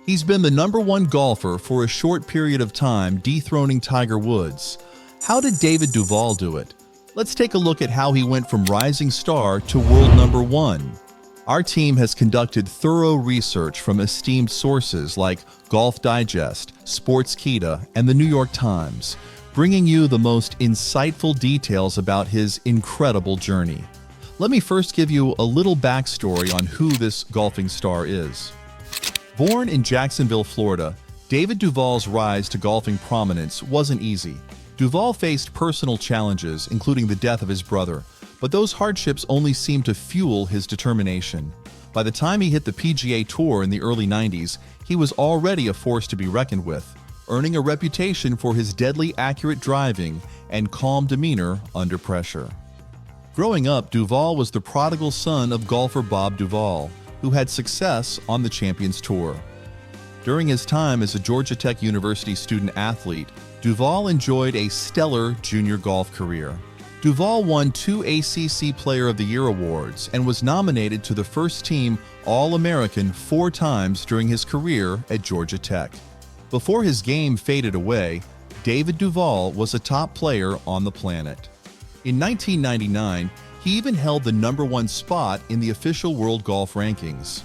He's been the #1 golfer for a short period of time, dethroning Tiger Woods. How did David Duval do it? Let's take a look at how he went from rising star to world #1. Our team has conducted thorough research from esteemed sources like Golf Digest, Sportskeeda, and the New York Times, bringing you the most insightful details about his incredible journey. Let me first give you a little backstory on who this golfing star is. Born in Jacksonville, Florida, David Duval's rise to golfing prominence wasn't easy. Duval faced personal challenges, including the death of his brother, but those hardships only seemed to fuel his determination. By the time he hit the PGA Tour in the early 90s, he was already a force to be reckoned with, earning a reputation for his deadly accurate driving and calm demeanor under pressure. Growing up, Duval was the prodigal son of golfer Bob Duval, who had success on the Champions Tour. During his time as a Georgia Tech University student-athlete, Duval enjoyed a stellar junior golf career. Duval won 2 ACC Player of the Year awards and was nominated to the first-team All-American 4 times during his career at Georgia Tech. Before his game faded away, David Duval was a top player on the planet. In 1999, he even held the #1 spot in the official World Golf Rankings.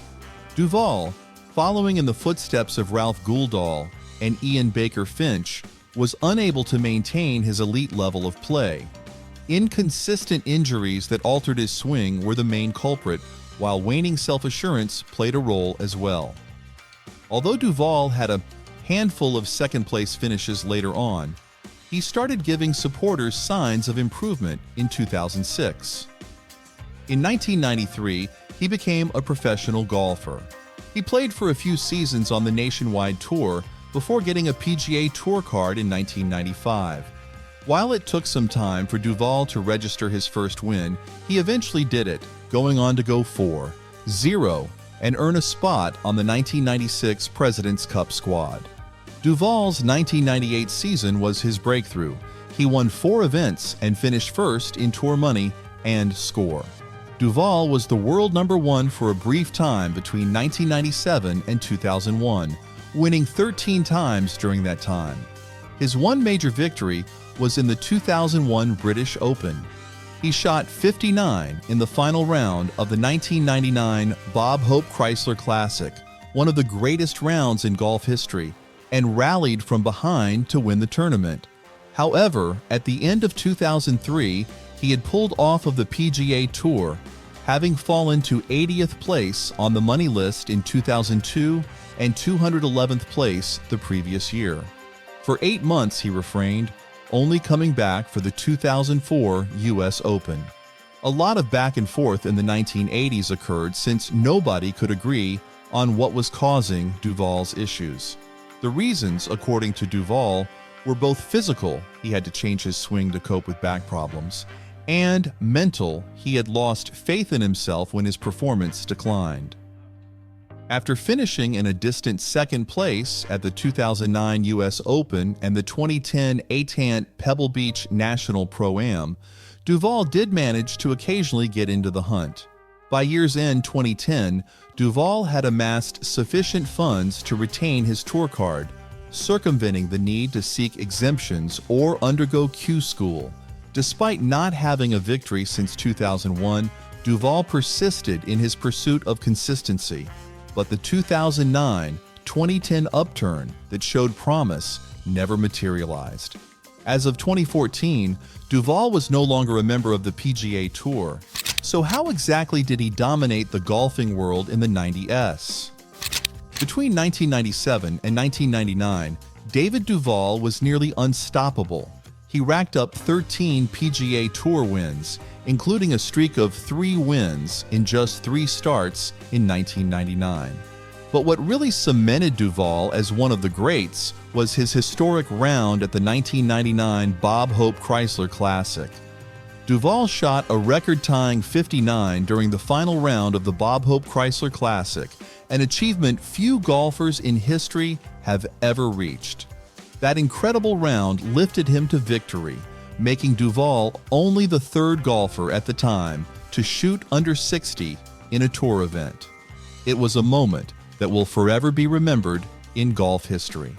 Duval, following in the footsteps of Ralph Guldahl and Ian Baker Finch, was unable to maintain his elite level of play. Inconsistent injuries that altered his swing were the main culprit, while waning self-assurance played a role as well. Although Duval had a handful of second-place finishes later on, he started giving supporters signs of improvement in 2006. In 1993, he became a professional golfer. He played for a few seasons on the nationwide tour before getting a PGA Tour card in 1995. While it took some time for Duval to register his first win, he eventually did it, going on to go 4-0 and earn a spot on the 1996 President's Cup squad. Duval's 1998 season was his breakthrough. He won 4 events and finished first in tour money and score. Duval was the world #1 for a brief time between 1997 and 2001, winning 13 times during that time. His one major victory was in the 2001 British Open. He shot 59 in the final round of the 1999 Bob Hope Chrysler Classic, one of the greatest rounds in golf history, and rallied from behind to win the tournament. However, at the end of 2003, he had pulled off of the PGA Tour, having fallen to 80th place on the money list in 2002 and 211th place the previous year. For 8 months he refrained, only coming back for the 2004 US Open. A lot of back and forth in the 1980s occurred since nobody could agree on what was causing Duval's issues. The reasons, according to Duval, were both physical, he had to change his swing to cope with back problems, and mental, he had lost faith in himself when his performance declined. After finishing in a distant second place at the 2009 US Open and the 2010 Atant Pebble Beach National Pro-Am, Duval did manage to occasionally get into the hunt. By year's end 2010, Duval had amassed sufficient funds to retain his tour card, circumventing the need to seek exemptions or undergo Q school. Despite not having a victory since 2001, Duval persisted in his pursuit of consistency, but the 2009-2010 upturn that showed promise never materialized. As of 2014, Duval was no longer a member of the PGA Tour. So how exactly did he dominate the golfing world in the 90s? Between 1997 and 1999, David Duval was nearly unstoppable. He racked up 13 PGA Tour wins, including a streak of 3 wins in just 3 starts in 1999. But what really cemented Duval as one of the greats was his historic round at the 1999 Bob Hope Chrysler Classic. Duval shot a record-tying 59 during the final round of the Bob Hope Chrysler Classic, an achievement few golfers in history have ever reached. That incredible round lifted him to victory, making Duval only the 3rd golfer at the time to shoot under 60 in a tour event. It was a moment that will forever be remembered in golf history.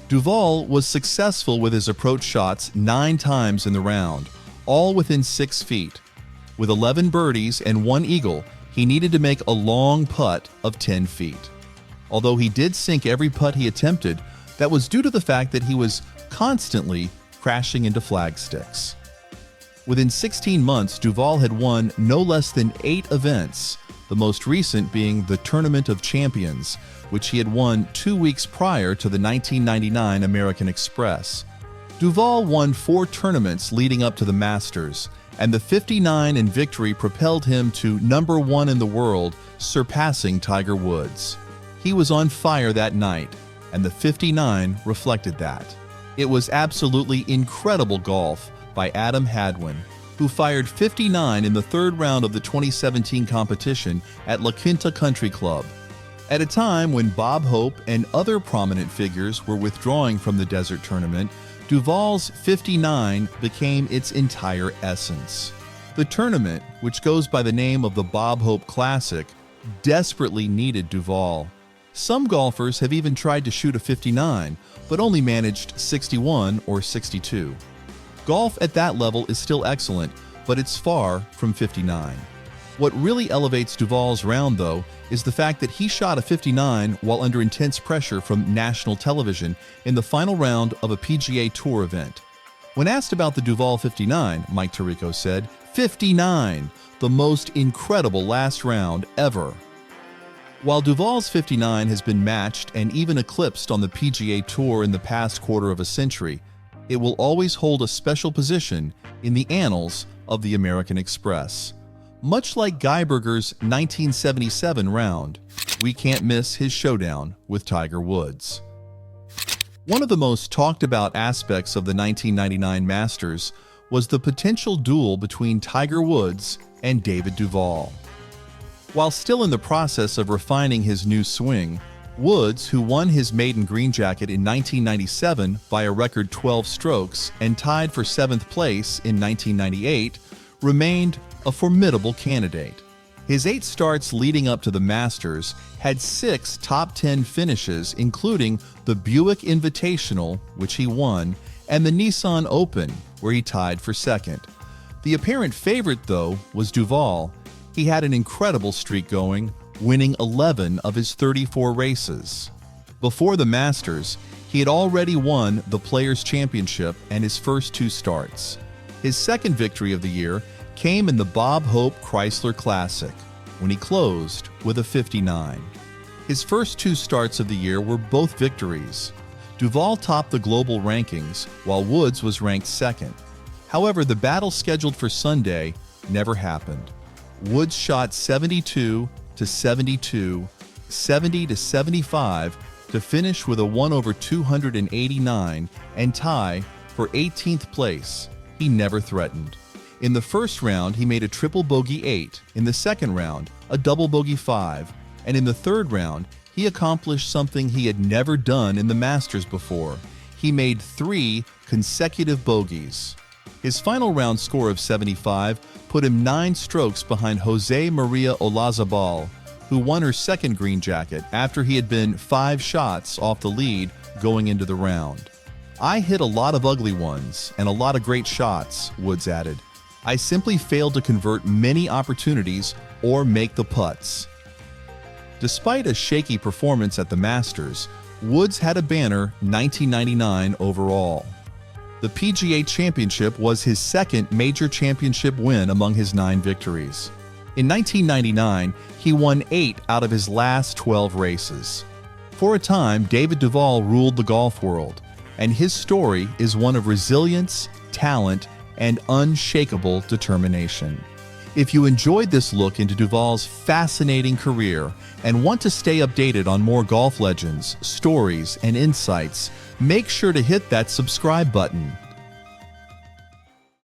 Duval was successful with his approach shots 9 times in the round, all within 6 feet. With 11 birdies and 1 eagle, he needed to make a long putt of 10 feet. Although he did sink every putt he attempted, that was due to the fact that he was constantly crashing into flag sticks. Within 16 months, Duval had won no less than 8 events, the most recent being the Tournament of Champions, which he had won 2 weeks prior to the 1999 American Express. Duval won 4 tournaments leading up to the Masters, and the 59 in victory propelled him to number 1 in the world, surpassing Tiger Woods. He was on fire that night, and the 59 reflected that. It was absolutely incredible golf by Adam Hadwin, who fired 59 in the 3rd round of the 2017 competition at La Quinta Country Club. At a time when Bob Hope and other prominent figures were withdrawing from the Desert Tournament, Duval's 59 became its entire essence. The tournament, which goes by the name of the Bob Hope Classic, desperately needed Duval. Some golfers have even tried to shoot a 59, but only managed 61 or 62. Golf at that level is still excellent, but it's far from 59. What really elevates Duval's round, though, is the fact that he shot a 59 while under intense pressure from national television in the final round of a PGA Tour event. When asked about the Duval 59, Mike Tirico said, "59, the most incredible last round ever." While Duval's 59 has been matched and even eclipsed on the PGA Tour in the past quarter of a century, it will always hold a special position in the annals of the American Express. Much like Geiberger's 1977 round, we can't miss his showdown with Tiger Woods. One of the most talked about aspects of the 1999 Masters was the potential duel between Tiger Woods and David Duval. While still in the process of refining his new swing, Woods, who won his maiden green jacket in 1997 by a record 12 strokes and tied for 7th place in 1998, remained a formidable candidate. His 8 starts leading up to the Masters had 6 top 10 finishes, including the Buick Invitational, which he won, and the Nissan Open, where he tied for 2nd. The apparent favorite, though, was Duval. He had an incredible streak going, winning 11 of his 34 races. Before the Masters, he had already won the Players' Championship and his first 2 starts. His second victory of the year came in the Bob Hope Chrysler Classic, when he closed with a 59. His first 2 starts of the year were both victories. Duval topped the global rankings, while Woods was ranked 2nd. However, the battle scheduled for Sunday never happened. Woods shot 72 to 72, 70 to 75 to finish with a 1/289 and tie for 18th place. He never threatened. In the first round, he made a triple bogey 8, in the second round, a double bogey 5, and in the third round, he accomplished something he had never done in the Masters before. He made 3 consecutive bogeys. His final round score of 75 put him 9 strokes behind Jose Maria Olazabal, who won her second green jacket after he had been 5 shots off the lead going into the round. "I hit a lot of ugly ones and a lot of great shots," Woods added. "I simply failed to convert many opportunities or make the putts." Despite a shaky performance at the Masters, Woods had a banner 1999 overall. The PGA Championship was his second major championship win among his 9 victories. In 1999, he won 8 out of his last 12 races. For a time, David Duval ruled the golf world, and his story is one of resilience, talent, and unshakable determination. If you enjoyed this look into Duval's fascinating career and want to stay updated on more golf legends, stories, and insights, make sure to hit that subscribe button.